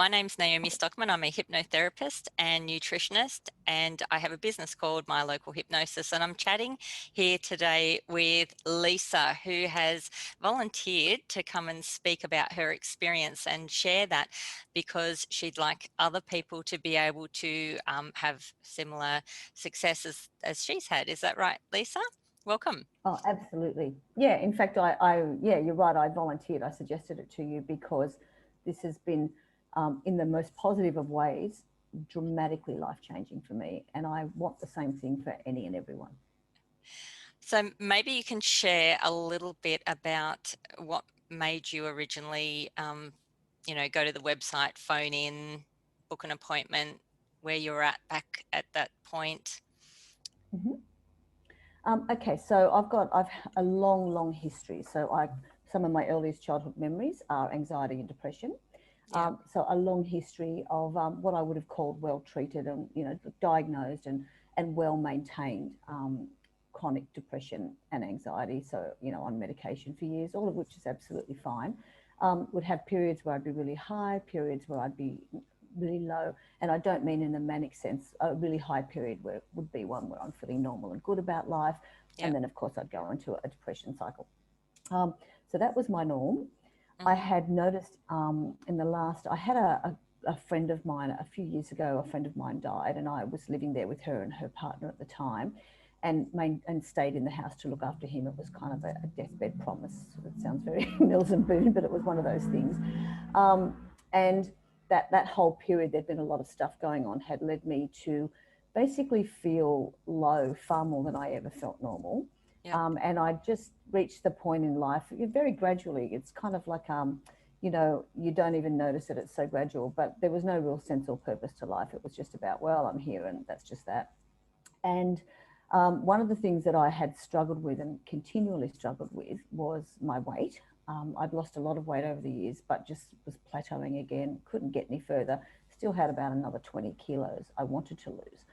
My name's Naomi Stockman. I'm a hypnotherapist and nutritionist, and I have a business called My Local Hypnosis. And I'm chatting here today with Lisa, who has volunteered to come and speak about her experience and share that because she'd like other people to be able to have similar successes as she's had. Is that right, Lisa? Welcome. Oh, absolutely. Yeah, in fact, yeah, you're right. I volunteered. I suggested it to you because this has been, in the most positive of ways, dramatically life-changing for me. And I want the same thing for any and everyone. So maybe you can share a little bit about what made you originally, go to the website, phone in, book an appointment, where you're at back at that point. Mm-hmm. Okay, so I've a long history. Some of my earliest childhood memories are anxiety and depression. Yeah. So a long history of what I would have called well treated and diagnosed and well maintained chronic depression and anxiety. So on medication for years, all of which is absolutely fine. Would have periods where I'd be really high, periods where I'd be really low, and I don't mean in a manic sense. A really high period where would be one where I'm feeling normal and good about life, Yeah. and then of course I'd go into a depression cycle. So that was my norm. I Mm-hmm. had noticed in the last, I had a friend of mine a few years ago. A friend of mine died, and I was living there with her and her partner at the time, and stayed in the house to look after him. It was kind of a deathbed promise. It sounds very Mills and Boone, but it was one of those things. And that whole period, there'd been a lot of stuff going on, had led me to basically feel low far more than I ever felt normal. Yeah. And I just reached the point in life very gradually. It's kind of like, you don't even notice it. It's so gradual, but there was no real sense or purpose to life. It was just about, well, I'm here and that's just that. And one of the things that I had struggled with and continually struggled with was my weight. I'd lost a lot of weight over the years, but just was plateauing again, couldn't get any further, still had about another 20 kilos I wanted to lose.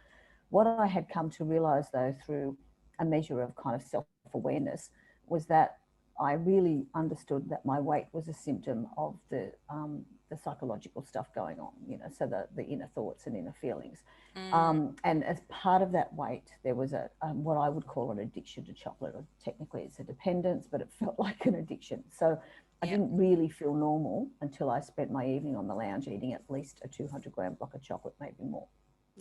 What I had come to realize, though, through a measure of kind of self-awareness, was that I really understood that my weight was a symptom of the psychological stuff going on, so the inner thoughts and inner feelings. Mm. And as part of that weight, there was what I would call an addiction to chocolate. Or technically, it's a dependence, but it felt like an addiction. So I Yeah. didn't really feel normal until I spent my evening on the lounge eating at least a 200-gram block of chocolate, maybe more.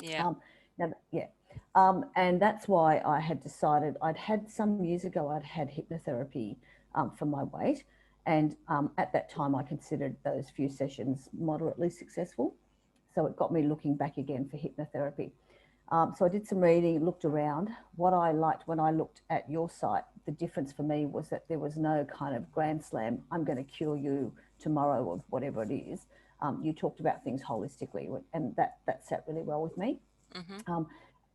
Yeah. Now, yeah. And that's why I had decided, I'd had some years ago, I'd had hypnotherapy for my weight. And at that time, I considered those few sessions moderately successful. So it got me looking back again for hypnotherapy. So I did some reading, looked around. What I liked when I looked at your site, the difference for me was that there was no kind of grand slam, I'm going to cure you tomorrow of whatever it is. You talked about things holistically, and that sat really well with me. Mm-hmm.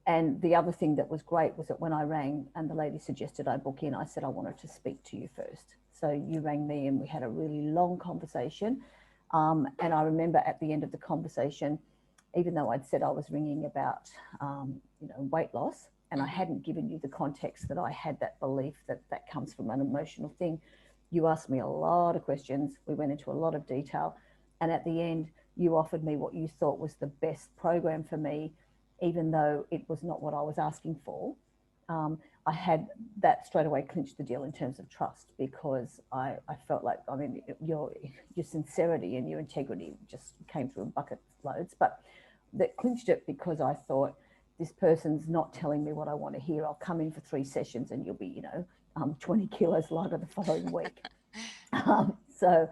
And the other thing that was great was that when I rang and the lady suggested I book in, I said I wanted to speak to you first. So you rang me and we had a really long conversation. And I remember at the end of the conversation, even though I'd said I was ringing about, weight loss, and I Mm-hmm. hadn't given you the context that I had that belief that comes from an emotional thing, you asked me a lot of questions. We went into a lot of detail. And at the end, you offered me what you thought was the best program for me, even though it was not what I was asking for. I had that straight away clinched the deal in terms of trust, because I felt like, your sincerity and your integrity just came through in bucket loads, but that clinched it because I thought, this person's not telling me what I want to hear. I'll come in for 3 sessions and you'll be, 20 kilos lighter the following week. So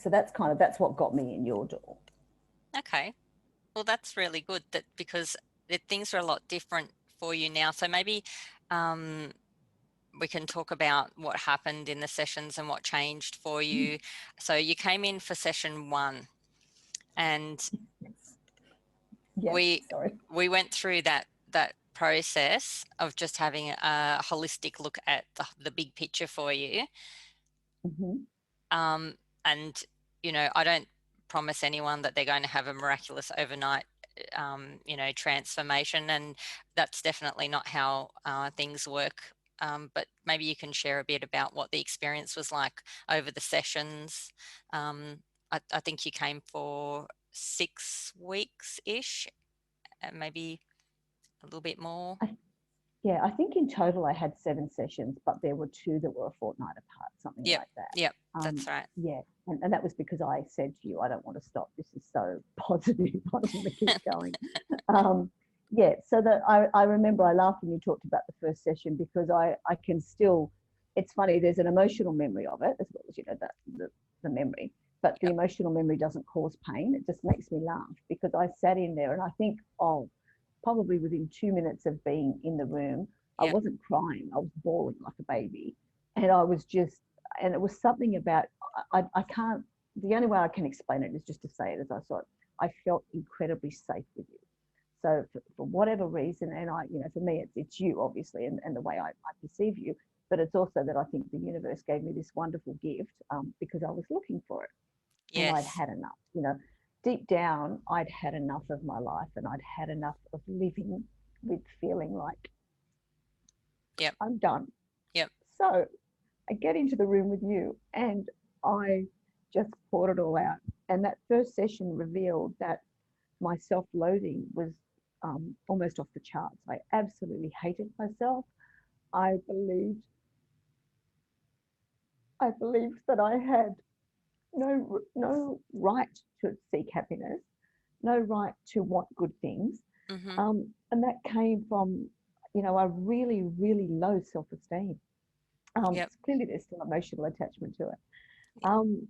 that's what got me in your door. Okay. Well, that's really good because things are a lot different for you now. So maybe we can talk about what happened in the sessions and what changed for you. So you came in for session 1, and Yeah, we sorry. we went through that process of just having a holistic look at the big picture for you. Mm-hmm. And I don't promise anyone that they're going to have a miraculous overnight transformation, and that's definitely not how things work. But maybe you can share a bit about what the experience was like over the sessions, I think you came for 6 weeks-ish, maybe a little bit more. Yeah, I think in total I had 7 sessions, but there were 2 that were a fortnight apart, something Yep, like that. yep, that's right. Yeah, and that was because I said to you, I don't want to stop. This is so positive. I want to keep going. Yeah, so that I remember I laughed when you talked about the first session, because I can still, it's funny, there's an emotional memory of it as well as, you know, the memory, but the Yep, emotional memory doesn't cause pain. It just makes me laugh, because I sat in there and I think, oh, probably within 2 minutes of being in the room, I yep, wasn't crying, I was bawling like a baby. And I was just, and it was something about, I can't, the only way I can explain it is just to say it as I thought, I felt incredibly safe with you. So for whatever reason, and I, you know, for me, it's you, obviously, and the way I perceive you, but it's also that I think the universe gave me this wonderful gift, because I was looking for it, and I'd yes, had enough, you know, deep down, I'd had enough of my life, and I'd had enough of living with feeling like yep, I'm done. yep, So I get into the room with you, and I just poured it all out. And that first session revealed that my self-loathing was almost off the charts. I absolutely hated myself. I believed I believed that I had no right to seek happiness, no right to want good things, mm-hmm, and that came from, you know, a really really low self-esteem. yep, Clearly, there's still emotional attachment to it. Um,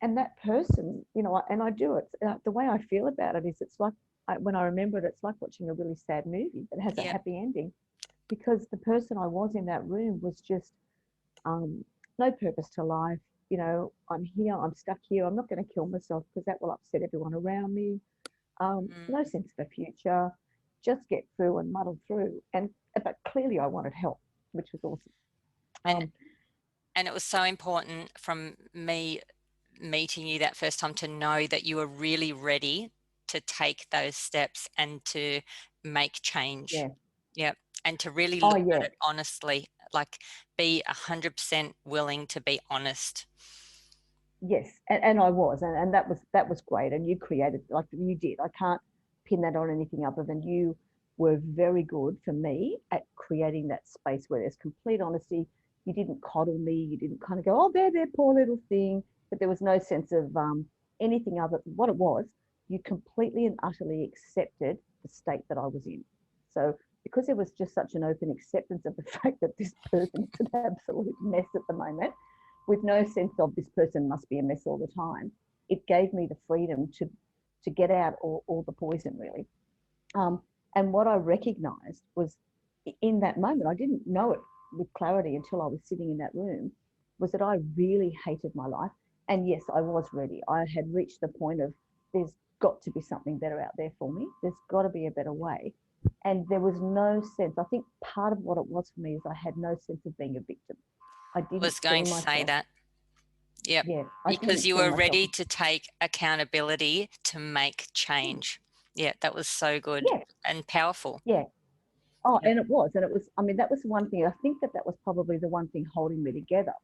and that person, you know, and I do it. The way I feel about it is, it's like, when I remember it, it's like watching a really sad movie that has a yep, happy ending, because the person I was in that room was just, no purpose to life. You know, I'm here, I'm stuck here. I'm not going to kill myself because that will upset everyone around me. No mm. sense of a future. Just get through and muddle through. And but clearly, I wanted help, which was awesome. And Um, and it was so important from me meeting you that first time to know that you were really ready to take those steps and to make change. yeah. Yep. And to really Oh look at yeah. it honestly, like be 100% willing to be honest. Yes, and I was, and that was great. And you created, like you did. I can't pin that on anything other than you were very good for me at creating that space where there's complete honesty. You didn't coddle me. You didn't kind of go, oh, there, poor little thing. But there was no sense of anything other. What it was, you completely and utterly accepted the state that I was in. So because there was just such an open acceptance of the fact that this person is an absolute mess at the moment, with no sense of this person must be a mess all the time, it gave me the freedom to get out all the poison, really. Um, and what I recognized was, in that moment, I didn't know it with clarity until I was sitting in that room, was that I really hated my life. And yes, I was ready. I had reached the point of, there's got to be something better out there for me. There's got to be a better way. And there was no sense. I think part of what it was for me is I had no sense of being a victim. I I didn't was see going to say myself. that. Yep. Yeah, I Because didn't you see were myself. ready to take accountability to make change. Yeah, that was so good Yeah, and powerful. yeah. Oh, Yep. and it was. I mean, that was the one thing. I think that was probably the one thing holding me together,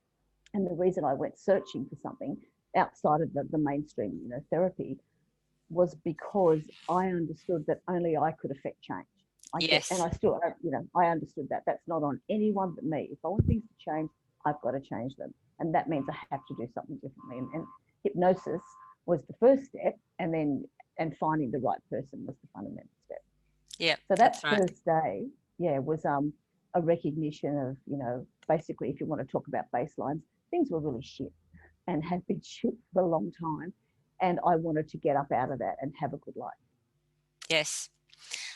and the reason I went searching for something outside of the mainstream, you know, therapy, was because I understood that only I could affect change. And Yes. I still, you know, I understood that that's not on anyone but me. If I want things to change, I've got to change them, and that means I have to do something differently. And hypnosis was the first step, and finding the right person was the fundamental step. Yep, So that that's right. first day, yeah, was a recognition of, you know, basically, if you want to talk about baselines, things were really shit and had been shit for a long time. And I wanted to get up out of that and have a good life. Yes.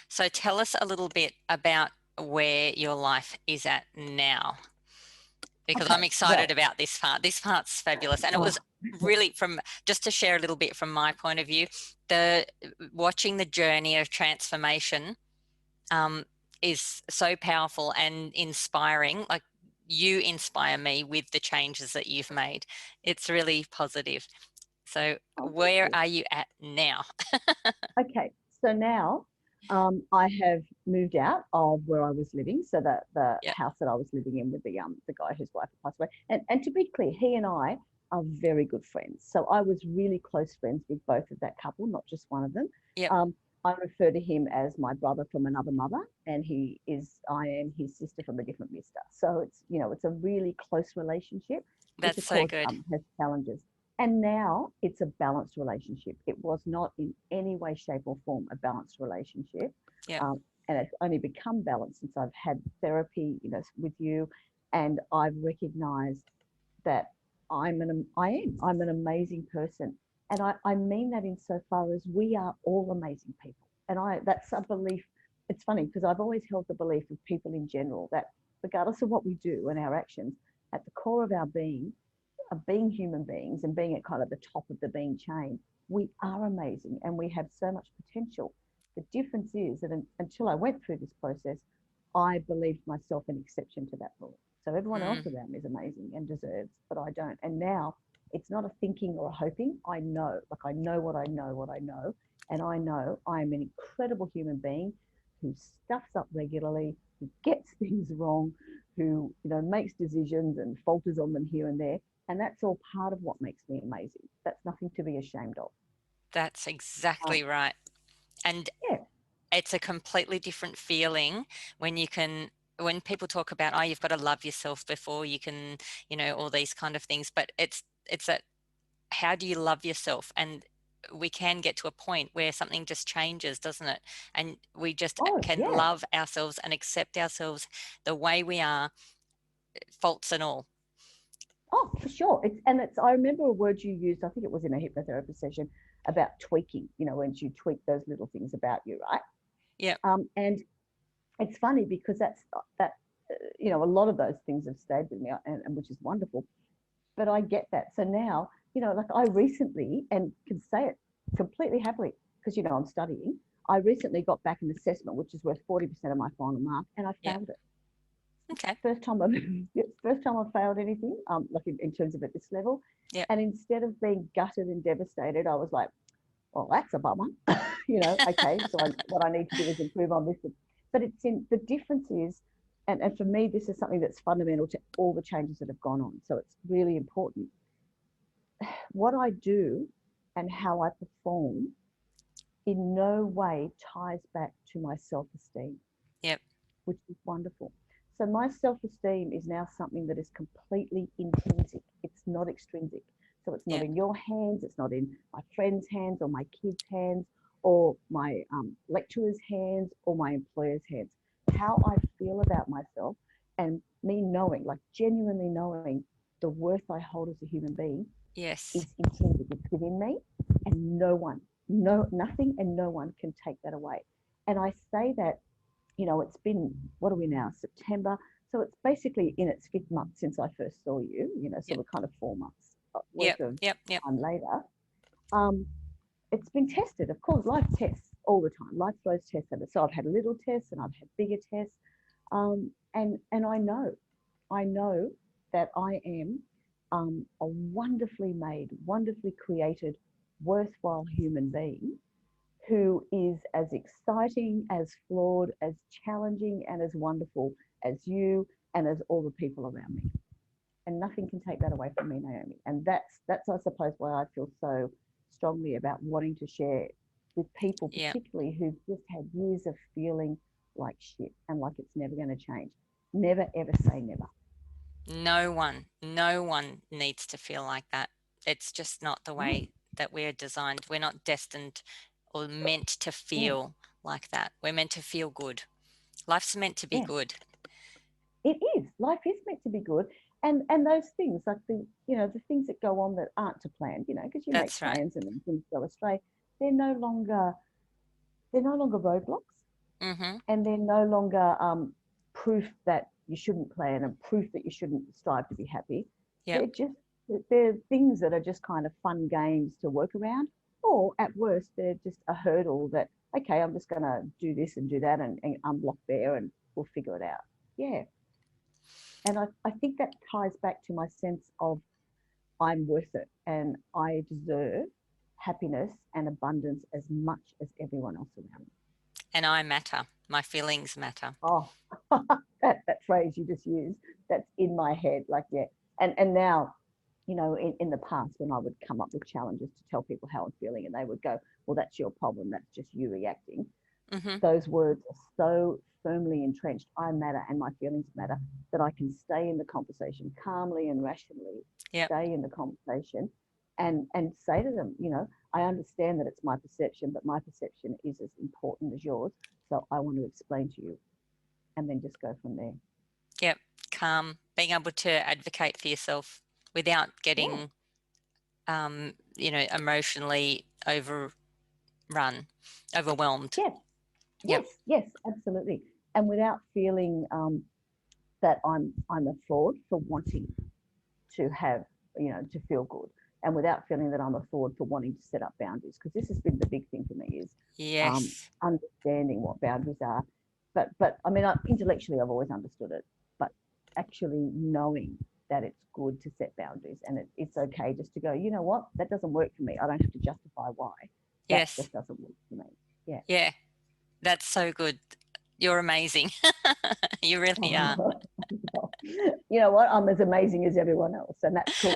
So tell us a little bit about where your life is at now, because Okay, I'm excited well, about this part. This part's fabulous. And it oh, was really, from just to share a little bit from my point of view, the watching the journey of transformation um, is so powerful and inspiring. Like, you inspire me with the changes that you've made. It's really positive. So thank where you. are you at now? Okay, so now I have moved out of where I was living, so that the Yeah. house that I was living in with the guy whose wife had passed away. And to be clear, he and I are very good friends. So I was really close friends with both of that couple, not just one of them. Yep. I refer to him as my brother from another mother, and I am his sister from a different mister. So it's, it's a really close relationship, which That's of so course good. has challenges. And now it's a balanced relationship. It was not in any way, shape, or form a balanced relationship. Yep. And it's only become balanced since I've had therapy, with you, and I've recognized that I'm an amazing person. And I mean that insofar as we are all amazing people. And that's a belief. It's funny because I've always held the belief of people in general that regardless of what we do and our actions, at the core of our being, of being human beings and being at kind of the top of the being chain, we are amazing and we have so much potential. The difference is that until I went through this process, I believed myself an exception to that rule. So everyone else Mm. around me is amazing and deserves, but I don't. And now it's not a thinking or a hoping. I know, like I know what I know, what I know. And I know I am an incredible human being who stuffs up regularly, who gets things wrong, who, makes decisions and falters on them here and there. And that's all part of what makes me amazing. That's nothing to be ashamed of. That's Um, exactly right. And yeah. it's a completely different feeling when you can, when people talk about, oh, you've got to love yourself before you can, all these kind of things. But it's that, how do you love yourself? And we can get to a point where something just changes, doesn't it? And we just Oh, can yeah. love ourselves and accept ourselves the way we are, faults and all. Oh, for sure. I remember a word you used, I think it was in a hypnotherapy session, about tweaking, when you tweak those little things about you, right? Yeah. And it's funny because a lot of those things have stayed with me, and which is wonderful. But I get that. So now, like I recently, and can say it completely happily, because, I'm studying, I recently got back an assessment, which is worth 40% of my final mark, and I Yeah. failed it. Okay. First time I've first time I've failed anything, like in terms of at this level. Yeah. And instead of being gutted and devastated, I was like, well, that's a bummer. Okay, so what I need to do is improve on this. But the difference is, and for me, this is something that's fundamental to all the changes that have gone on. So it's really important. What I do and how I perform in no way ties back to my self-esteem, Yep. which is wonderful. So my self-esteem is now something that is completely intrinsic. It's not extrinsic. So it's not Yeah. in your hands. It's not in my friends' hands or my kids' hands or my lecturer's hands or my employer's hands. How I feel about myself and me knowing, like genuinely knowing the worth I hold as a human being Yes. is intrinsic. It's within me, and nothing and no one can take that away. And I say that, it's been, what are we now, September? So it's basically in its fifth month since I first saw you, so Yep. we're kind of 4 months Yep. worth of Yep. Yep. time later. Um, it's been tested. Of course, life tests all the time. Life throws tests at us. So I've had little tests and I've had bigger tests. And I know that I am a wonderfully made, wonderfully created, worthwhile human being who is as exciting, as flawed, as challenging, and as wonderful as you and as all the people around me. And nothing can take that away from me, Naomi. And that's I suppose why I feel so strongly about wanting to share with people, Yeah. particularly who've just had years of feeling like shit and like it's never going to change. Never ever say never. No one needs to feel like that. It's just not the No. way that we're designed. We're not destined or meant to Yeah. feel like that. We're meant to feel good. Life's meant to be Yeah. good. It is. Life is meant to be good. And those things, like the things that go on that aren't to plan, because you make That's right. plans and then things go astray, they're no longer they're no longer roadblocks, Mm-hmm. and they're no longer proof that you shouldn't plan and proof that you shouldn't strive to be happy. Yep. They're things that are just kind of fun games to work around, or at worst, they're just a hurdle that, okay, I'm just going to do this and do that and unblock there and we'll figure it out. Yeah. And I think that ties back to my sense of I'm worth it and I deserve happiness and abundance as much as everyone else around me. And I matter. My feelings matter. Oh, that phrase you just used, that's in my head. Like, yeah. And now, you know, in the past when I would come up with challenges to tell people how I'm feeling, and they would go, well, that's your problem, that's just you reacting. Mm-hmm. Those words are so firmly entrenched, I matter and my feelings matter, that I can stay in the conversation calmly and rationally, Yep. stay in the conversation and say to them, you know, I understand that it's my perception, but my perception is as important as yours. So I want to explain to you, and then just go from there. Yep. Calm, being able to advocate for yourself without Yeah. getting, emotionally overwhelmed. Yes. Yep. Yes. Yes. Absolutely. And without feeling that I'm a fraud for wanting to have, you know, to feel good, and without feeling that I'm a fraud for wanting to set up boundaries, because this has been the big thing for me is Yes. understanding what boundaries are. But I mean, intellectually I've always understood it, but actually knowing that it's good to set boundaries, and it's okay just to go, you know what, that doesn't work for me, I don't have to justify why, that Yes. just doesn't work for me. Yeah. Yeah. That's so good. You're amazing. You really are. You know what, I'm as amazing as everyone else, and that's cool.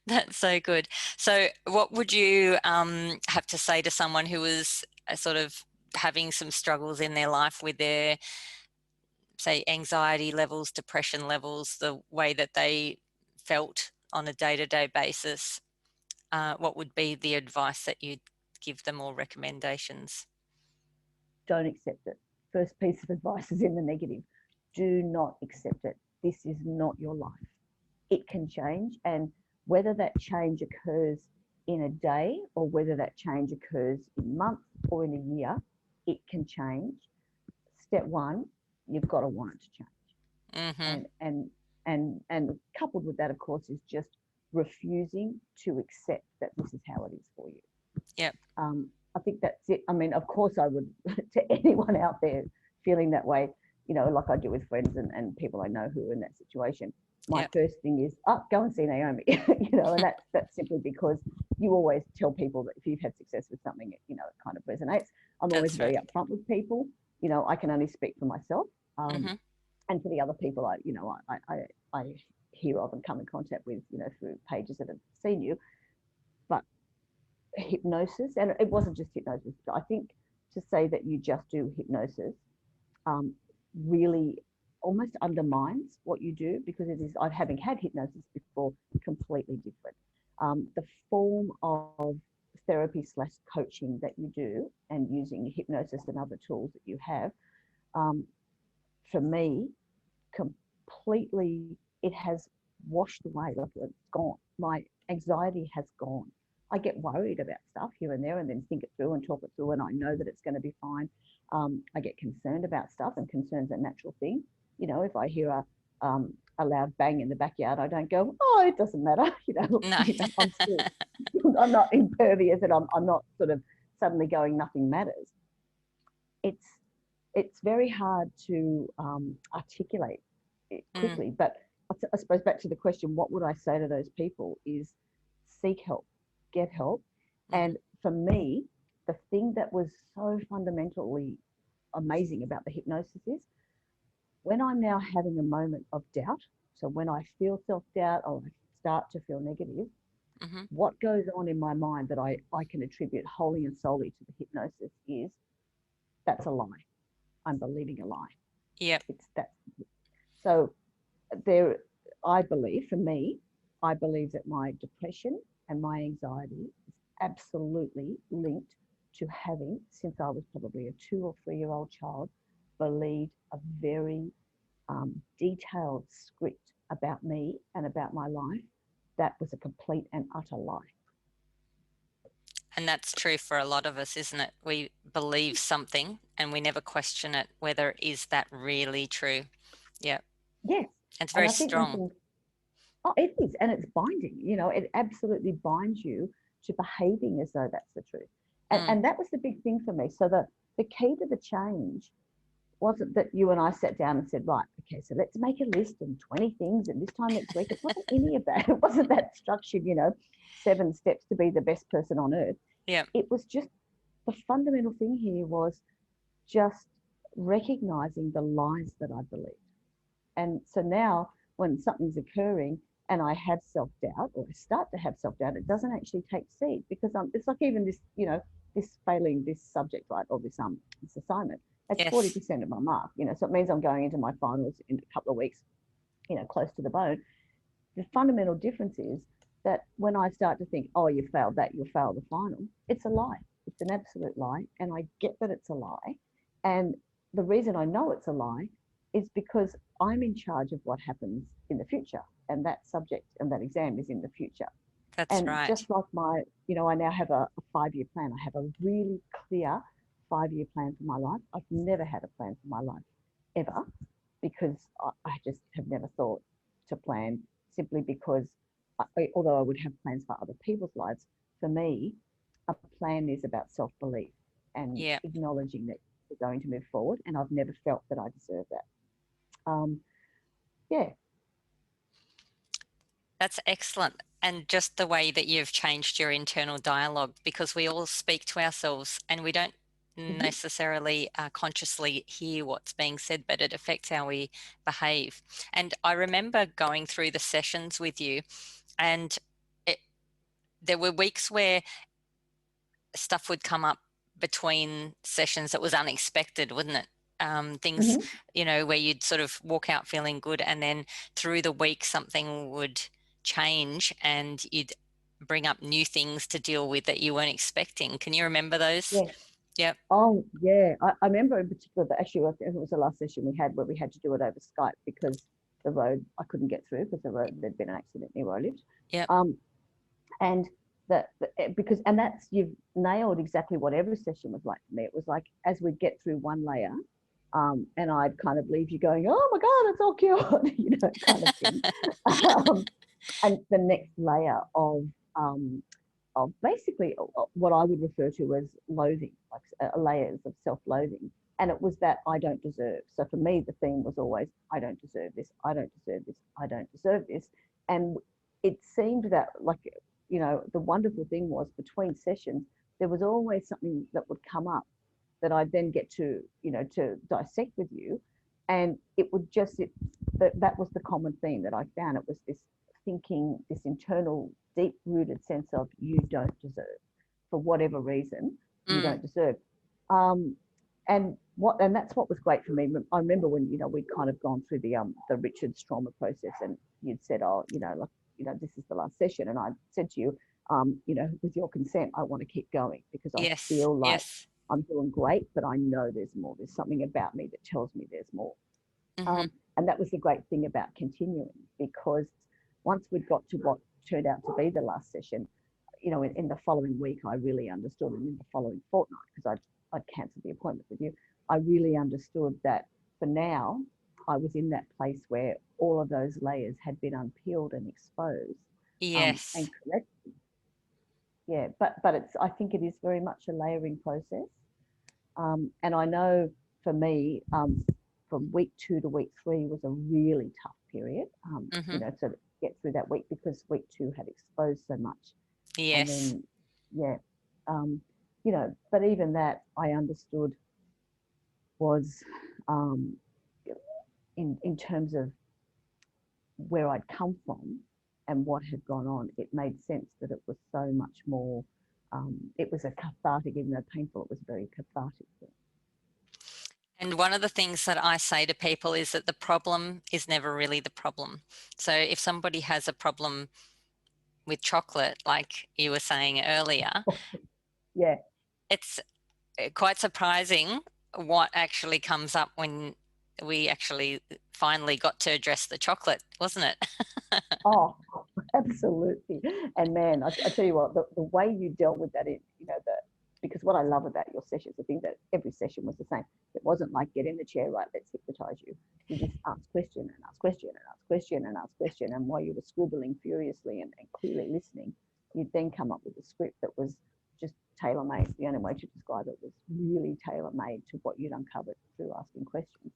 That's so good. So, what would you have to say to someone who was sort of having some struggles in their life with their, say, anxiety levels, depression levels, the way that they felt on a day-to-day basis? What would be the advice that you'd give them, or recommendations? Don't accept it. First piece of advice is in the negative. Do not accept it. This is not your life. It can change, and whether that change occurs in a day or whether that change occurs in months or in a year, it can change. Step one, you've got to want it to change. Mm-hmm. And coupled with that, of course, is just refusing to accept that this is how it is for you. Yep. I think that's it. I mean, of course, I would, to anyone out there feeling that way, you know, like I do with friends and people I know who are in that situation, my Yep. first thing is, oh, go and see Naomi, you know, and that's simply because you always tell people that if you've had success with something, you know, it kind of resonates. I'm always That's very right. upfront with people. You know, I can only speak for myself. Mm-hmm. And for the other people, I hear of and come in contact with, you know, through pages that have seen you. But hypnosis, and it wasn't just hypnosis, I think to say that you just do hypnosis um, really almost undermines what you do, because it is, I've having had hypnosis before, completely different. The form of therapy slash coaching that you do, and using hypnosis and other tools that you have, um, for me, completely, it has washed away, like it's gone. My anxiety has gone. I get worried about stuff here and there, and then think it through and talk it through, and I know that it's going to be fine. I get concerned about stuff, and concern's a natural thing. You know, if I hear a loud bang in the backyard, I don't go, oh, it doesn't matter. No. I'm still, I'm not impervious, and I'm not sort of suddenly going, nothing matters. It's it's very hard to articulate it Mm, quickly. But I suppose back to the question, what would I say to those people is seek help, get help. mm-hmm. And for me, the thing that was so fundamentally amazing about the hypnosis is when I'm now having a moment of doubt, so when I feel self-doubt or I start to feel negative, Mm-hmm. what goes on in my mind that I can attribute wholly and solely to the hypnosis is that's a lie. I'm believing a lie. Yep. It's that. So there, I believe, for me, I believe that my depression and my anxiety is absolutely linked to having, since I was probably a 2 or 3 year old child, believed a very detailed script about me and about my life that was a complete and utter lie. And that's true for a lot of us, isn't it? We believe something and we never question it, whether is that really true. Yeah. Yes. It's And very I think when strong. things, oh, it is, and it's binding. You know, it absolutely binds you to behaving as though that's the truth. Mm, And that was the big thing for me. So the key to the change wasn't that you and I sat down and said, right, okay, so let's make a list and 20 things, and this time next week. It wasn't any of that. It wasn't that structured, you know, 7 steps to be the best person on earth. yeah. It was just, the fundamental thing here was just recognizing the lies that I believed. And so now when something's occurring and I have self-doubt, or I start to have self-doubt, it doesn't actually take seed, because it's like even this, this failing this subject, right, or this assignment, that's Yes. 40% of my mark, so it means I'm going into my finals in a couple of weeks, close to the bone. The fundamental difference is that when I start to think, oh, you failed that, you'll fail the final, it's a lie. It's an absolute lie. And I get that it's a lie. And the reason I know it's a lie is because I'm in charge of what happens in the future. And that subject and that exam is in the future. That's And right. just like I now have a 5-year plan. I have a really clear 5-year plan for my life. I've never had a plan for my life, ever, because I just have never thought to plan, simply because although I would have plans for other people's lives, for me, a plan is about self-belief and Yeah. acknowledging that we're going to move forward. And I've never felt that I deserve that. Yeah. That's excellent. And just the way that you've changed your internal dialogue, because we all speak to ourselves and we don't Mm-hmm. necessarily consciously hear what's being said, but it affects how we behave. And I remember going through the sessions with you, and it, there were weeks where stuff would come up between sessions that was unexpected, wouldn't it? Things, Mm-hmm. where you'd sort of walk out feeling good, and then through the week something would change and you'd bring up new things to deal with that you weren't expecting. Can you remember those? Yes. Yep. Oh, yeah. I remember in particular that actually, I think it was the last session we had where we had to do it over Skype because the road, I couldn't get through because the road, there'd been an accident near where I lived. Yep. And because, and that's, you've nailed exactly what every session was like for me. It was like, as we'd get through one layer, and I'd kind of leave you going, oh my God, it's all cured, kind of thing. And the next layer of basically what I would refer to as loathing, like layers of self-loathing. And it was that I don't deserve. So for me, the theme was always, I don't deserve this, I don't deserve this, I don't deserve this. And it seemed that, like, the wonderful thing was, between sessions, there was always something that would come up that I'd then get to, to dissect with you. And it would just, that was the common theme that I found. It was this thinking, this internal deep rooted sense of, you don't deserve, for whatever reason, you don't deserve. And that's what was great for me. I remember when, we'd kind of gone through the Richard's trauma process, and you'd said, oh, this is the last session. And I said to you, with your consent, I want to keep going, because I Yes. feel like Yes. I'm doing great, but I know there's more. There's something about me that tells me there's more. Mm-hmm. And that was the great thing about continuing, because once we'd got to what turned out to be the last session, in the following week, I really understood, and in the following fortnight, because I'd cancelled the appointment with you, I really understood that for now, I was in that place where all of those layers had been unpeeled and exposed, Yes. and corrected. Yeah, but I think it is very much a layering process. And I know for me, from week 2 to week 3 was a really tough period, Mm-hmm. so to get through that week, because week 2 had exposed so much. And Yes. then, yeah, but even that I understood was, in terms of where I'd come from and what had gone on, it made sense that it was so much more, it was a cathartic, even though painful, it was very cathartic. And one of the things that I say to people is that the problem is never really the problem. So if somebody has a problem with chocolate, like you were saying earlier, Yeah. it's quite surprising what actually comes up when we actually finally got to address the chocolate, wasn't it? Oh, absolutely. And man, I tell you what, the way you dealt with that, because what I love about your sessions, I think that every session was the same. It wasn't like, get in the chair, right, let's hypnotize you. You just ask question and ask question and ask question and ask question. And while you were scribbling furiously and clearly listening, you'd then come up with a script that was just tailor-made. The only way to describe it was really tailor-made to what you'd uncovered through asking questions.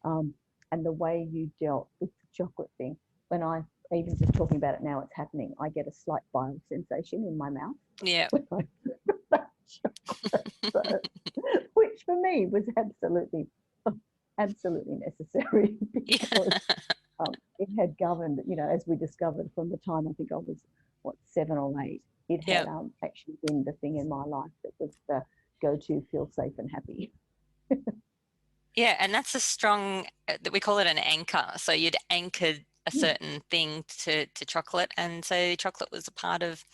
And the way you dealt with the chocolate thing, when I, even just talking about it now, it's happening, I get a slight bile sensation in my mouth Yeah. when I that chocolate. So, which for me was absolutely necessary, Yeah. because it had governed, as we discovered from the time I think I was, 7 or 8, it had Yeah. actually been the thing in my life that was the go-to, feel safe and happy. Yeah, and that's a strong, we call it an anchor. So you'd anchored a Mm, certain thing to chocolate, and so chocolate was a part of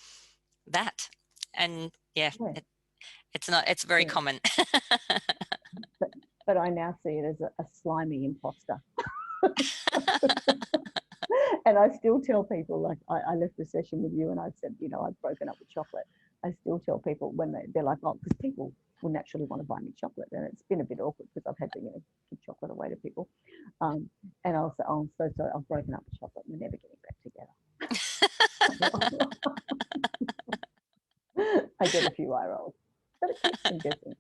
that. And yeah, yeah, it's very yeah. common. But, but I now see it as a slimy imposter. And I still tell people, like I left the session with you and I said, I've broken up with chocolate. I still tell people when they're like, oh, because people will naturally want to buy me chocolate. And it's been a bit awkward because I've had to, give chocolate away to people. And I'll say, oh, I'm so sorry, I've broken up with chocolate. We're never getting back together. I get a few eye rolls, but it keeps them guessing.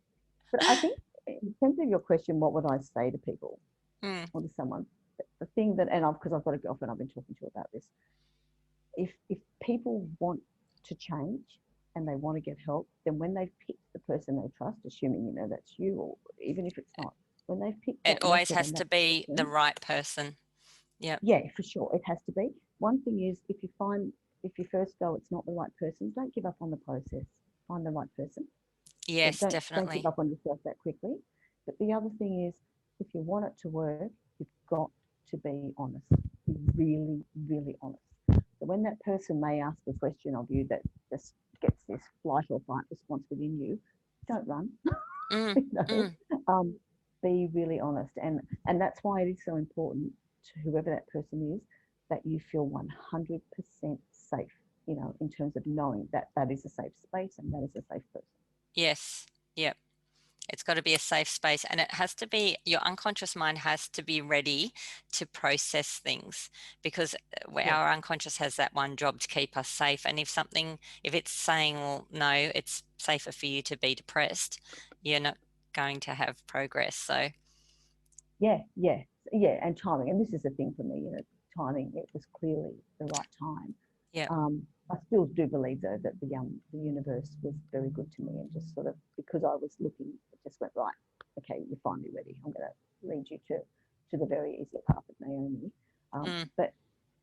But I think in terms of your question, what would I say to people Mm. or to someone? The thing that, and because I've got a girlfriend, I've been talking to about this. If people want to change and they want to get help, then when they've picked the person they trust, assuming that's you, or even if it's not, when they've picked It that always method has and to that be the person, right person. Yeah. yeah, for sure, it has to be. One thing is, if you first go, it's not the right person, don't give up on the process. Find the right person. So Yes, don't give definitely. up on yourself that quickly. But the other thing is, if you want it to work, you've got to be honest. Be really, really honest. So when that person may ask a question of you that just gets this flight or fight response within you, don't run. Mm, you know, mm. be really honest, and that's why it is so important to whoever that person is that you feel 100% safe. In terms of knowing that that is a safe space and that is a safe person. Yes. Yep. It's got to be a safe space, and it has to be, your unconscious mind has to be ready to process things, because Yeah. our unconscious has that one job to keep us safe. And if it's saying, well, no, it's safer for you to be depressed, you're not going to have progress. So Yeah, yeah, yeah, and timing. And this is the thing for me, timing. It was clearly the right time. yeah. I still do believe though that the universe was very good to me and just sort of, because I was looking, it just went right. Okay, you're finally ready. I'm going to lead you to the very easy path of Naomi. Mm. But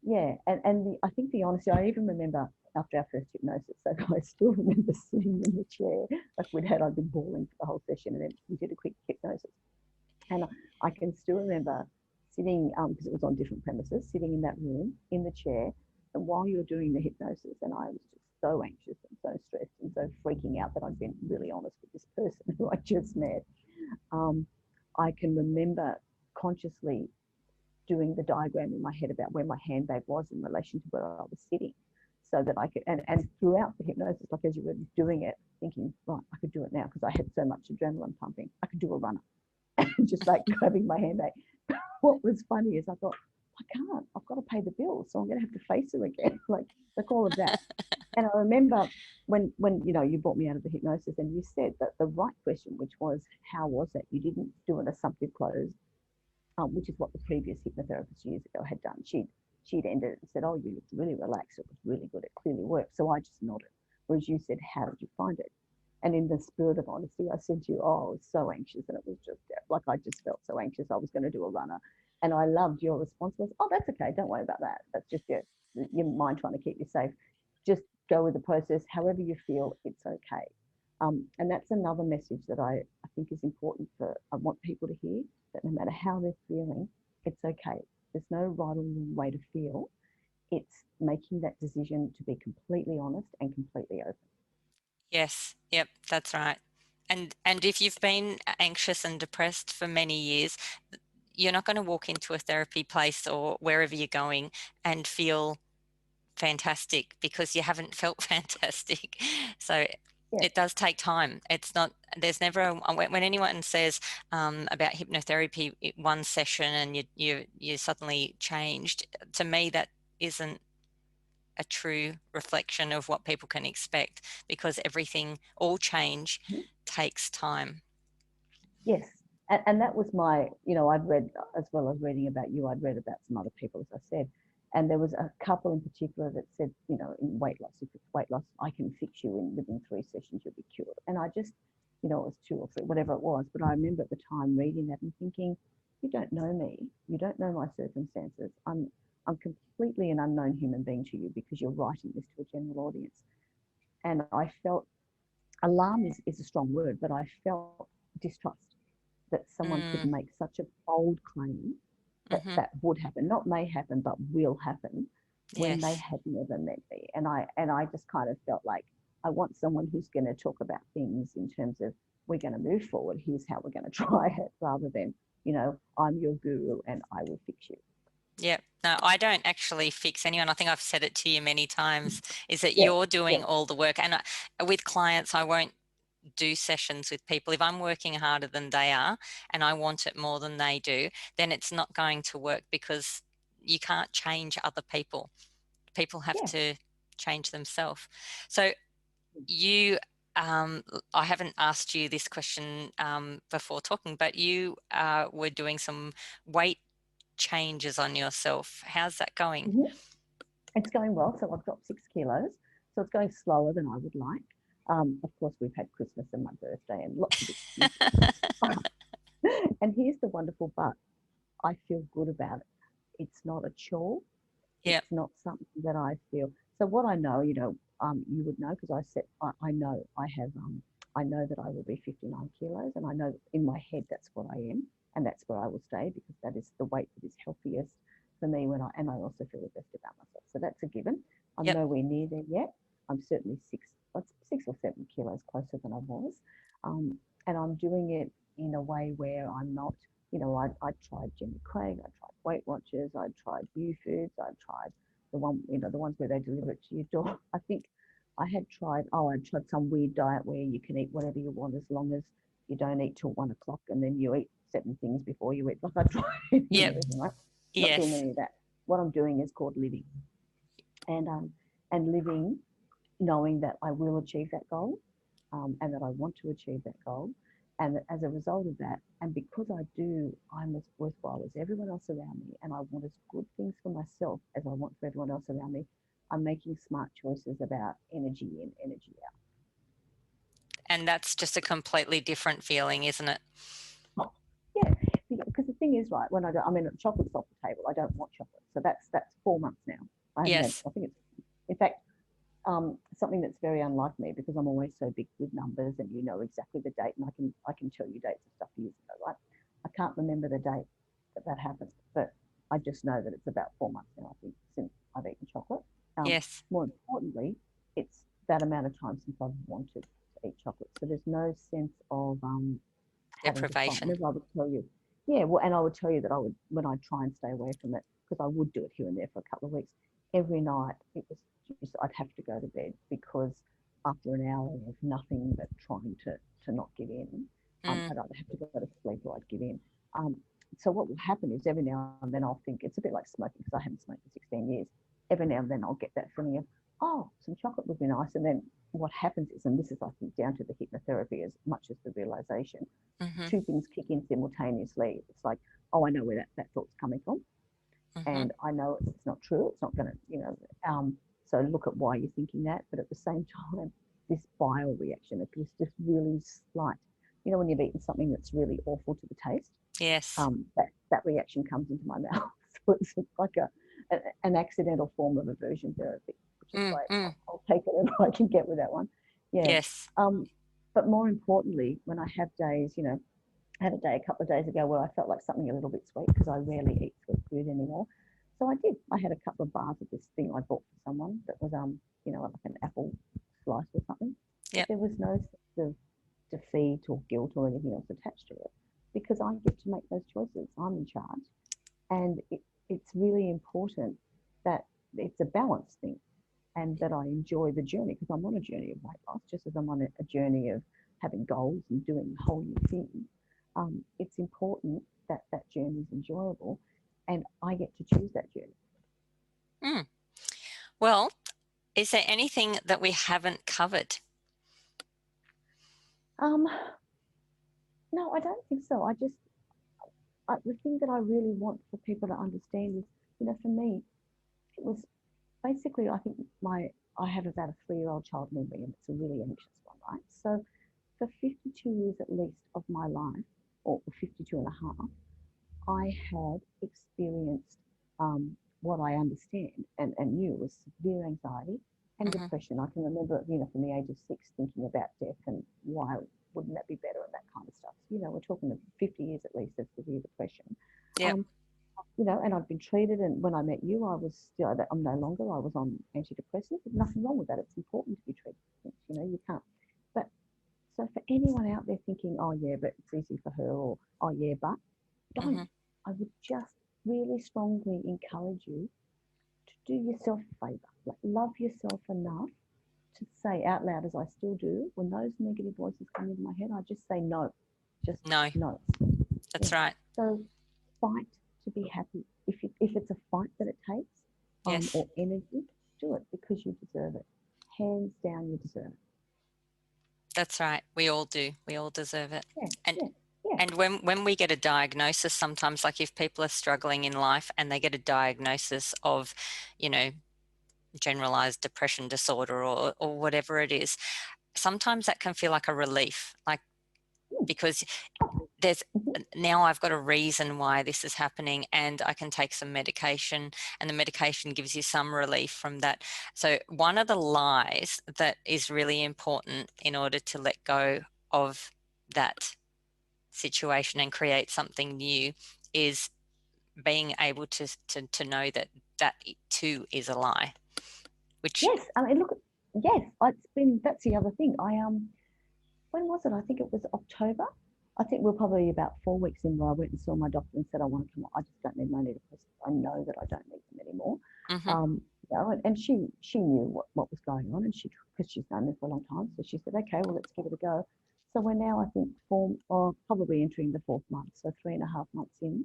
yeah, and I think the honesty. I even remember after our first hypnosis, so I still remember sitting in the chair like I'd been bawling for the whole session, and then we did a quick hypnosis. And I can still remember sitting, because it was on different premises, sitting in that room in the chair. And while you were doing the hypnosis, and I was just so anxious and so stressed and so freaking out that I'd been really honest with this person who I just met, I can remember consciously doing the diagram in my head about where my handbag was in relation to where I was sitting. So that I could, and throughout the hypnosis, like as you were doing it, thinking, right, I could do it now because I had so much adrenaline pumping. I could do a runner. Just like grabbing my handbag. What was funny is I thought, I can't, I've got to pay the bills, so I'm going to have to face her again, like all of that. And I remember when you brought me out of the hypnosis and you said that the right question, which was, how was it? You didn't do an assumptive close, which is what the previous hypnotherapist years ago had done. She'd ended it and said, oh, you looked really relaxed. It was really good. It clearly worked. So I just nodded. Whereas you said, how did you find it? And in the spirit of honesty, I said to you, oh, I was so anxious. And it was just like, I just felt so anxious. I was going to do a runner. And I loved your response was, oh, that's okay. Don't worry about that. That's just your mind trying to keep you safe. Just go with the process. However you feel, it's okay. And that's another message that I think is important I want people to hear, that no matter how they're feeling, it's okay. There's no right or wrong way to feel. It's making that decision to be completely honest and completely open. Yes. Yep. That's right. And if you've been anxious and depressed for many years, you're not going to walk into a therapy place or wherever you're going and feel fantastic, because you haven't felt fantastic. So Yeah. it does take time. It's not, there's never when anyone says about hypnotherapy, one session and you suddenly changed, to me that isn't a true reflection of what people can expect, because all change takes time. Yes. And that was I'd read, as well as reading about you, I'd read about some other people, as I said. And there was a couple in particular that said, in weight loss, if it's weight loss, I can fix you within 3 sessions, you'll be cured. And I just, it was 2 or 3, whatever it was. But I remember at the time reading that and thinking, you don't know me. You don't know my circumstances. I'm completely an unknown human being to you because you're writing this to a general audience. And I felt alarm is a strong word, but I felt distrust that someone could Mm, make such a bold claim that mm-hmm. that would happen, not may happen, but will happen when they Yes. had never met me. And I just kind of felt like I want someone who's going to talk about things in terms of we're going to move forward. Here's how we're going to try it, rather than I'm your guru and I will fix you. Yep. No, I don't actually fix anyone. I think I've said it to you many times, is that Yeah, you're yeah, doing all the work. And with clients, I won't do sessions with people. If I'm working harder than they are and I want it more than they do, then it's not going to work, because you can't change other people. People have yeah. to change themselves. So you, I haven't asked you this question before talking, but you were doing some weight changes on yourself. How's that going? Mhm. It's going well. So I've dropped 6 kilos. So it's going slower than I would like. Of course, we've had Christmas and my birthday and lots of excuses. And here's the wonderful but: I feel good about it. It's not a chore. Yep. It's not something that I feel. So what I know, you would know because I know I know that I will be 59 kilos, and I know in my head that's what I am, and that's where I will stay because that is the weight that is healthiest for me and I also feel the best about myself. So that's a given. I'm Yep. nowhere near there yet. I'm certainly 6 or 7 kilos closer than I was, um, and I'm doing it in a way where I'm not. I tried Jenny Craig, I tried Weight Watchers, I tried New Foods, I tried the ones where they deliver it to your door. I think I tried some weird diet where you can eat whatever you want as long as you don't eat till 1 o'clock and then you eat 7 things before you eat. Like I tried any and Yep. everything, right? Not doing Yes. any of that. What I'm doing is called living, and living knowing that I will achieve that goal, and that I want to achieve that goal. And as a result of that, and because I do, I'm as worthwhile as everyone else around me, and I want as good things for myself as I want for everyone else around me. I'm making smart choices about energy in, energy And that's just a completely different feeling, isn't it? out. Yeah, because the thing is, right, when chocolate's off the table. I don't want chocolate, so that's 4 months now. I haven't had. Yes. I think it's, in fact, something that's very unlike me because I'm always so big with numbers and you know exactly the date, and I can tell you dates of stuff years ago, right? I can't remember the date that happened, but I just know that it's about 4 months now, I think, since I've eaten chocolate. Yes. More importantly, it's that amount of time since I've wanted to eat chocolate. So there's no sense of having to fight. Deprivation. Whenever I would tell you, yeah, well, and I would tell you that I would, when I try and stay away from it, because I would do it here and there for a couple of weeks, every night it was just, I'd have to go to bed because after an hour of nothing but trying to not give in, Mm, I'd either have to go to sleep or I'd give in. Um, so what will happen is every now and then I'll think, it's a bit like smoking because I haven't smoked for 16 years. Every now and then I'll get that feeling of, oh, some chocolate would be nice. And then what happens is, and this is, I think, down to the hypnotherapy as much as the realization, mm-hmm. two things kick in simultaneously. It's like, oh, I know where that thought's coming from. Mm-hmm. And I know it's not true. It's not going to, so look at why you're thinking that. But at the same time, this bio reaction, it is just really slight. When you've eaten something that's really awful to the taste, Yes. that reaction comes into my mouth. So it's like an accidental form of aversion therapy, which is Mm, great. mm. I'll take whatever I can get with that one. Yeah. Yes. But more importantly, when I have days, I had a day a couple of days ago where I felt like something a little bit sweet because I rarely eat sweet food anymore. So I did. I had a couple of bars of this thing I bought for someone that was like an apple slice or something. But Yep. there was no sense of defeat or guilt or anything else attached to it because I get to make those choices. I'm in charge, and it's really important that it's a balance thing and that I enjoy the journey because I'm on a journey of weight loss, just as I'm on a journey of having goals and doing whole new things. It's important that that journey is enjoyable, and I get to choose that journey. Mm. Well, is there anything that we haven't covered? Um, no, I don't think so. The thing that I really want for people to understand is, for me, it was basically, I think I have about a 3-year-old child memory, and it's a really anxious one, right? So for 52 years at least of my life, or 52 and a half, I had experienced what I understand and knew was severe anxiety and Mm-hmm. depression. I can remember, from the age of 6 thinking about death and why wouldn't that be better and that kind of stuff. We're talking of 50 years at least of severe depression. Yep. And I've been treated. And when I met you, I was still, I'm no longer, I was on antidepressants. There's nothing wrong with that. It's important to be treated for things, you can't. But so for anyone out there thinking, oh yeah, but it's easy for her, or oh yeah, but don't. Mm-hmm. I would just really strongly encourage you to do yourself a favor. Like, love yourself enough to say out loud, as I still do, when those negative voices come into my head, I just say no. Just No, no. that's Yeah. right. So fight to be happy. If it's a fight that it takes, Yes, or energy, do it because you deserve it. Hands down, you deserve it. that's right. We all do. We all deserve it. Yeah, And yeah, yeah. and when we get a diagnosis, sometimes, like if people are struggling in life and they get a diagnosis of, you know, generalized depression disorder or whatever it is, sometimes that can feel like a relief, like, because there's now I've got a reason why this is happening, and I can take some medication, and the medication gives you some relief from that. So one of the lies that is really important in order to let go of that situation and create something new is being able to know that that too is a lie, which Yes, I mean, look, yes, it's been. That's the other thing. When was it? I think it was October. I think we're probably about 4 weeks in where I went and saw my doctor and said, I want to come on. I just don't need my antidepressants. I know that I don't need them anymore. mm-hmm, And she knew what was going on, and because she's known me for a long time, so she said, okay, well, let's give it a go. So we're now, I think, probably entering the 4th month, so 3.5 months in,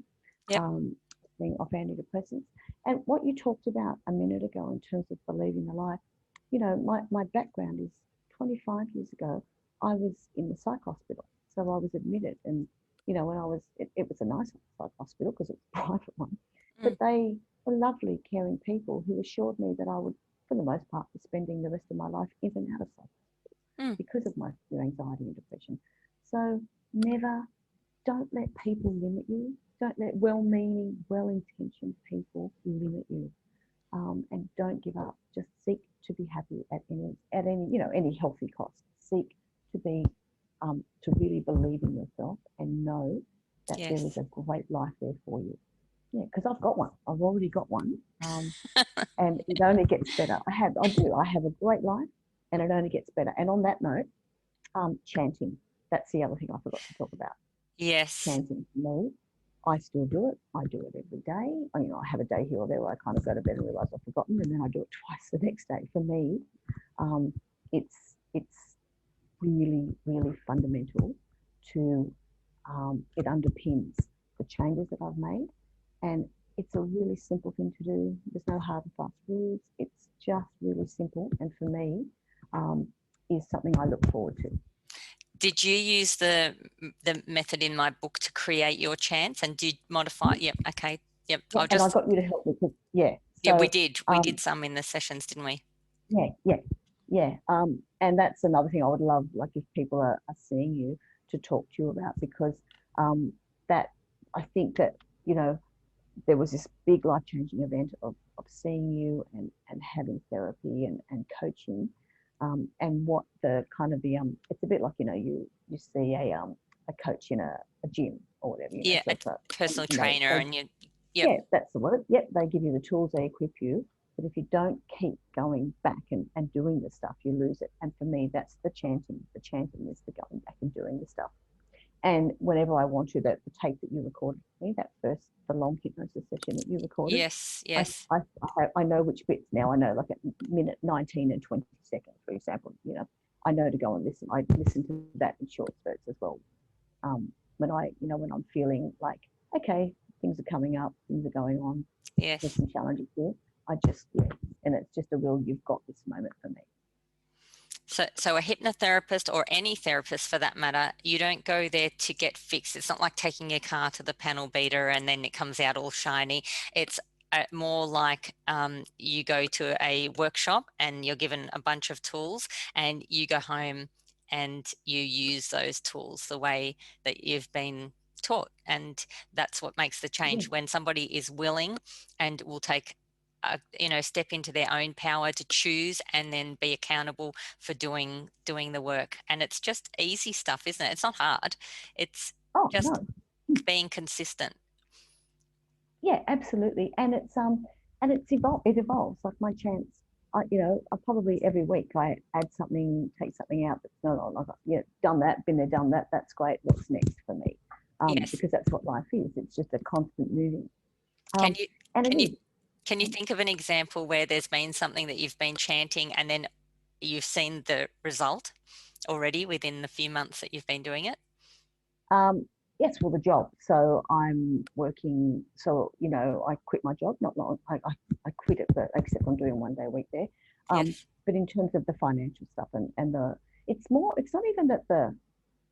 yep, being off antidepressants. And what you talked about a minute ago in terms of believing the lie, my background is 25 years ago, I was in the psych hospital. So I was admitted, and when it was a nice psych hospital because it was a private one, but mm, they were lovely, caring people who assured me that I would, for the most part, be spending the rest of my life in and out of psych mm, because of my anxiety and depression. So don't let people limit you. Don't let well-meaning, well-intentioned people limit you. And don't give up. Just seek to be happy at any healthy cost. Seek to be to really believe in yourself and know that there is yes. a great life there for you. Yeah, because I've got one. I've already got one, and it only gets better. I have a great life, and it only gets better. And on that note, chanting. That's the other thing I forgot to talk about. Yes, Chanting for me, I still do it. I do it every day. I have a day here or there where I kind of go to bed and realize I've forgotten, and then I do it twice the next day. For me, it's really, really fundamental to. It underpins the changes that I've made, and it's a really simple thing to do. There's no hard and fast rules. It's just really simple, and for me, is something I look forward to. did you use the method in my book to create your chants, and did modify? Yep, okay, yep. Yeah, I'll and I just got you to help me because Yeah, we So did. We um, did some in the sessions, didn't we? yeah, yeah, yeah. And that's another thing I would love, like if people are seeing you, to talk to you about, because that I think that there was this big life changing event of seeing you and having therapy and coaching, and what the kind of the it's a bit like you see a coach in a gym or whatever, Yeah, so a it's a, personal and trainer, they and you. Yep. yeah, that's the word. Yep, they give you the tools, they equip you. But if you don't keep going back and doing the stuff, you lose it. And for me, that's the chanting. The chanting is the going back and doing the stuff. And whenever I want to, that the tape that you recorded for me, the long hypnosis session that you recorded, Yes. I, Yes. I know which bits now. I know, like at minute 19 and 20 seconds, for example, I know to go and listen. I listen to that in short spurts as well. When I'm feeling like, okay, things are coming up, things are going on, there's Yes. some challenges here. And it's just a real, you've got this moment for me. So a hypnotherapist, or any therapist for that matter, you don't go there to get fixed. It's not like taking your car to the panel beater and then it comes out all shiny. It's more like you go to a workshop and you're given a bunch of tools, and you go home and you use those tools the way that you've been taught. And that's what makes the Yeah, change, when somebody is willing and will take step into their own power to choose and then be accountable for doing the work. And it's just easy stuff, isn't it? It's not hard. It's Oh just no. being consistent. Yeah, absolutely. And it's evolved. It evolves. Like my chants, I probably every week I add something, take something out that's no longer, done that, been there, done that. That's great. What's next for me? Yes. Because that's what life is. It's just a constant moving. Can you And it can you is. can you think of an example where there's been something that you've been chanting and then you've seen the result already within the few months that you've been doing it? Um, yes, well, the job. So I'm working. So I quit my job. Not long. I quit it, but except I'm doing 1 day a week there. Yes. But in terms of the financial stuff and the, it's more. It's not even that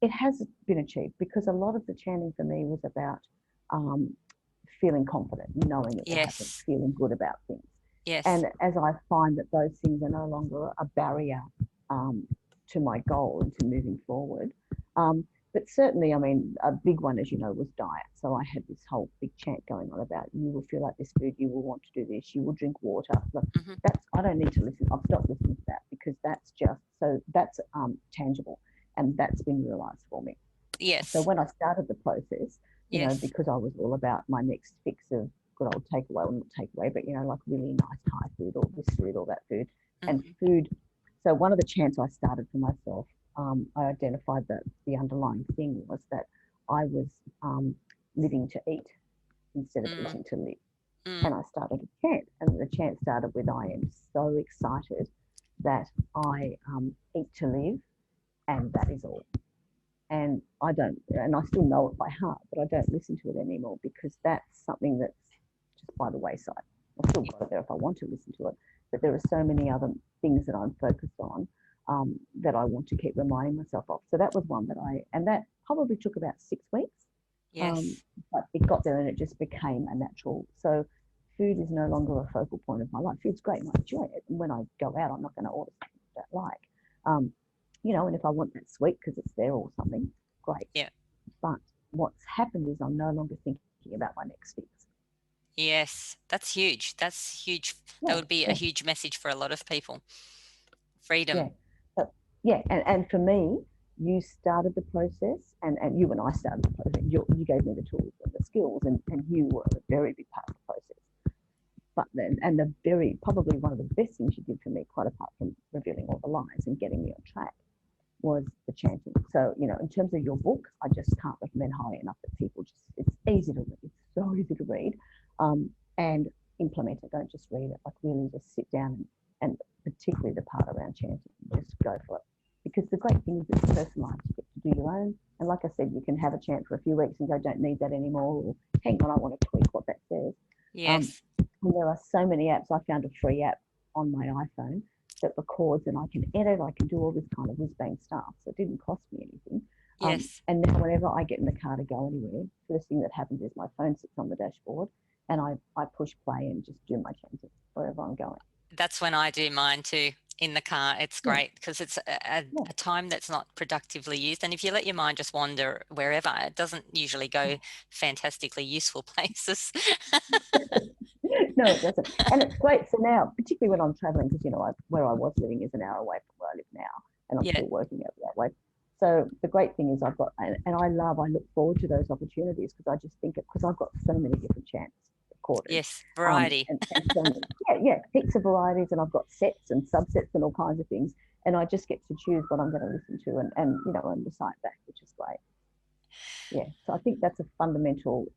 it has been achieved, because a lot of the chanting for me was about um, feeling confident, knowing it will happen, Yes. feeling good about things. Yes. And as I find that those things are no longer a barrier um, to my goal and to moving forward. But certainly, I mean, a big one, as you know, was diet. So I had this whole big chant going on about, you will feel like this food, you will want to do this, you will drink water. Look, Hmm. I don't need to listen. I've stopped listening to that, because that's tangible, and that's been realized for me. So Yes. when I started the process, Yes. because I was all about my next fix of good old takeaway, well, not takeaway, but like really nice Thai food, or this food, or that food, and Hmm. food. So one of the chants I started for myself, I identified that the underlying thing was that I was living to eat instead of Mm. eating to live. Mm. And I started a chant, and the chant started with, I am so excited that I eat to live, and that is all. And I still know it by heart, but I don't listen to it anymore, because that's something that's just by the wayside. I've still got it there if I want to listen to it, but there are so many other things that I'm focused on, that I want to keep reminding myself of. So that was one and that probably took about 6 weeks, um, Yes. but it got there, and it just became a natural. So food is no longer a focal point of my life. Food's great, and I enjoy it. And when I go out, I'm not going to order something I don't like. Um, and if I want that sweet because it's there or something, great. Yeah. But what's happened is I'm no longer thinking about my next fix. Yes. That's huge. That's huge. That Yeah, would be a yeah, huge message for a lot of people. yeah. Freedom. But yeah, and for me, you started the process, and you and I started the process. You gave me the tools and the skills, and you were a very big part of the process. But then, and probably one of the best things you did for me, quite apart from revealing all the lies and getting me on track, was the chanting. So, in terms of your book, I just can't recommend highly enough that people it's easy to read. It's so easy to read, and implement it. Don't just read it, like really just sit down and particularly the part around chanting, just go for it. Because the great thing is it's personalized. You get to do your own. And like I said, you can have a chant for a few weeks and go, don't need that anymore, or hang on, I want to tweak what that says. Yes. And there are so many apps. I found a free app on my iPhone that records, and I can edit, I can do all this kind of whiz bang stuff. So it didn't cost me anything. Yes. And now whenever I get in the car to go anywhere, first thing that happens is my phone sits on the dashboard, and I push play and just do my changes wherever I'm going. That's when I do mine too in the car. It's Yeah, great because it's yeah. a time that's not productively used. And if you let your mind just wander wherever, it doesn't usually go Oh. fantastically useful places. No, it doesn't. And it's great. So now, particularly when I'm traveling, because where I was living is an hour away from where I live now, and I'm Yeah. still working over that way. So the great thing is I've got, and I look forward to those opportunities, because I just think because I've got so many different chants recorded, Yes. Variety. and so many, yeah, heaps of varieties, and I've got sets and subsets and all kinds of things, and I just get to choose what I'm going to listen to, and recite back, which is great. Yeah, so I think that's a fundamental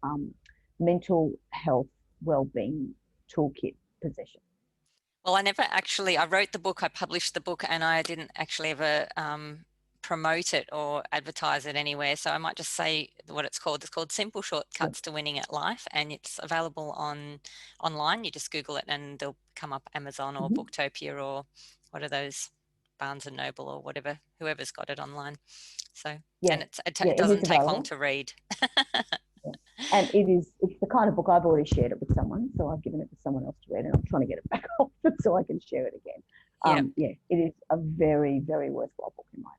mental health well-being toolkit possession. Well, I wrote the book, I published the book, and I didn't actually ever promote it or advertise it anywhere. So I might just say what it's called. It's called Simple Yeah. Shortcuts to Winning at Life, and it's available online. You just Google it and they'll come up Amazon or Mm-hmm. Booktopia or what are those, Barnes and Noble or whatever, whoever's got it online. So, Yeah, and yeah, it it is doesn't take long available. to read. Yeah. And it's the kind of book I've already shared it with someone, so I've given it to someone else to read, and I'm trying to get it back off it so I can share it again. Yeah. Yeah, it is a very, very worthwhile book in my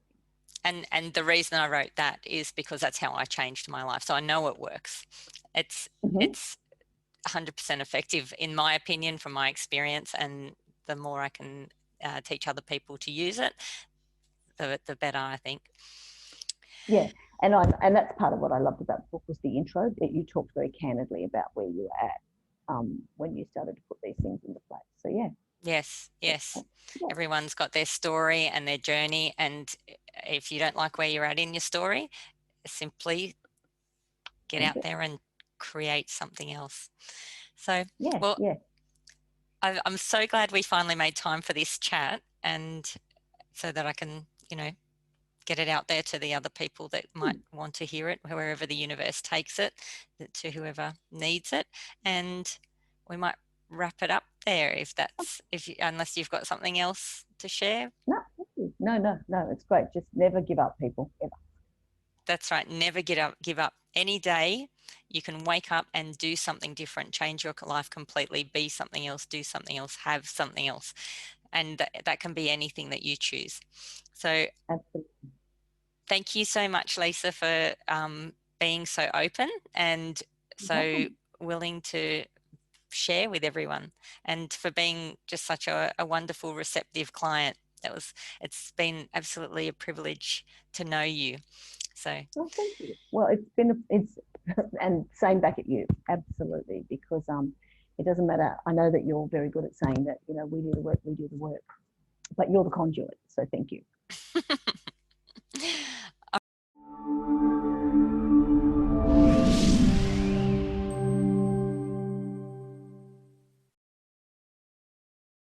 And the reason I wrote that is because that's how I changed my life. So I know it works. It's opinion. it's 100% effective, in my opinion, from my experience. And the more I can teach other people to use it, the better, I think. Yeah, and that's part of what I loved about the book was the intro. That you talked very candidly about where you were at when you started to put these things into place. So yeah. Yes, yes. Yeah. Everyone's got their story and their journey, and if you don't like where you're at in your story, simply get out there and create something else. So, yeah, well, yeah. I'm so glad we finally made time for this chat, and so that I can, get it out there to the other people that might want to hear it, wherever the universe takes it, to whoever needs it. And we might wrap it up there unless you've got something else to share. No, it's great. Just never give up, people, ever. That's right. Never give up. Any day you can wake up and do something different, change your life completely, be something else, do something else, have something else. And that can be anything that you choose. So Absolutely. thank you so much, Lisa, for being so open and so willing to share with everyone, and for being just such a wonderful, receptive client. It's been absolutely a privilege to know you. So thank you. Well, it's and same back at you, absolutely, because it doesn't matter. I know that you're very good at saying that, we do the work, but you're the conduit. So thank you.